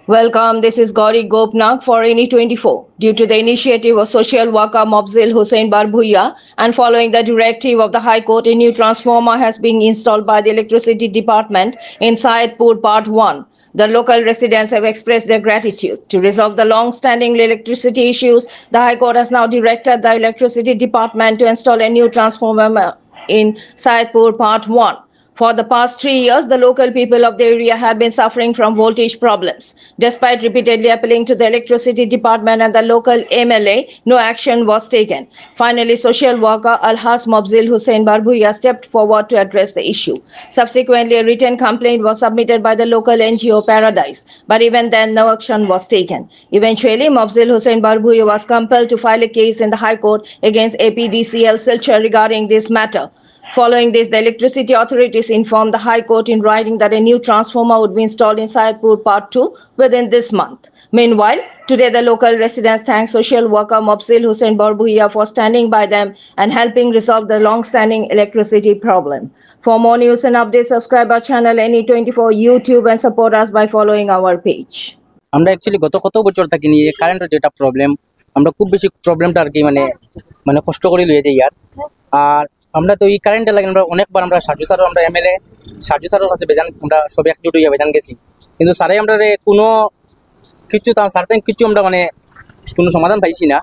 Welcome, this is Gauri Gopnath for INI24. Due to the initiative of social worker Mobzil Hussain Barbhuiya and following the directive of the High Court, a new transformer has been installed by the Electricity Department in Saidpur Part 1. The local residents have expressed their gratitude. To resolve the long-standing electricity issues, the High Court has now directed the Electricity Department to install a new transformer in Saidpur Part 1. For the past 3 years, the local people of the area have been suffering from voltage problems. Despite repeatedly appealing to the electricity department and the local MLA, no action was taken. Finally, social worker Alhas Mobzil Hussain Barbhuiya stepped forward to address the issue. Subsequently, a written complaint was submitted by the local NGO Paradise, but even then, no action was taken. Eventually, Mobzil Hussain Barbhuiya was compelled to file a case in the High Court against APDCL Silchar regarding this matter. Following this, the electricity authorities informed the High Court in writing that a new transformer would be installed in Saidpur Part 2 within this month. Meanwhile, today the local residents thank social worker Mobzil Hussain Barbhuiya for standing by them and helping resolve the long-standing electricity problem. For more news and updates, subscribe our channel INI24 YouTube and support us by following our page. আমরা actually গত কত বছর থাকি নিয়ে কারেন্টের যেটা problem আমরা খুব বেশি প্রবলেমটা আর কি মানে কষ্ট করে লইয়ে যাই আর আমরা তো এই কারেন্টের লাগে আমরা অনেকবার আমরা সাজু স্যার আমরা এমএলএ সাজু স্যারের কাছে বেজান আমরা সব একজুট হইয়া বেজান গেছি কিন্তু স্যারে আমরা কোনো কিছু তার স্যার কিছু আমরা মানে কোনো সমাধান পাইছি না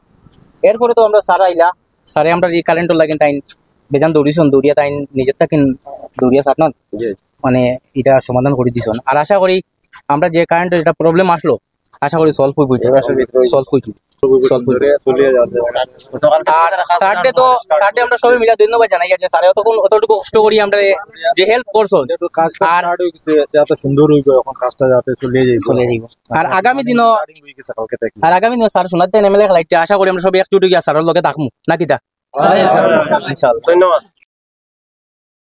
এরপরে তো আমরা স্যার আইলা স্যারে আমরা এই কারেন্টের লাগে তাই বেজান দৌড়িছন দৌড়িয়া তাই নিজের থাকেন দৌড়িয়া স্যার না মানে এটা সমাধান করে দিছন আর আশা করি আমরা যে কারেন্টের যেটা প্রবলেম আসলো আশা করি সলভ হইব সলভ হইব আর স্যারকে তো স্যারকে আমরা সবাই মিলে ধন্যবাদ জানাই যে স্যার অতটুকু কষ্ট করি আমরা যে হেল্প করছো আর এত সুন্দর হইব এখন কাজটা যাতে চলে যাইব আর আগামী দিনও স্যার শোনাতে এমএলএ খেলাইতে আশা করি আমরা সবাই একটু স্যারের লগে থাকবো নাকি তা ইনশাআল্লাহ ধন্যবাদ।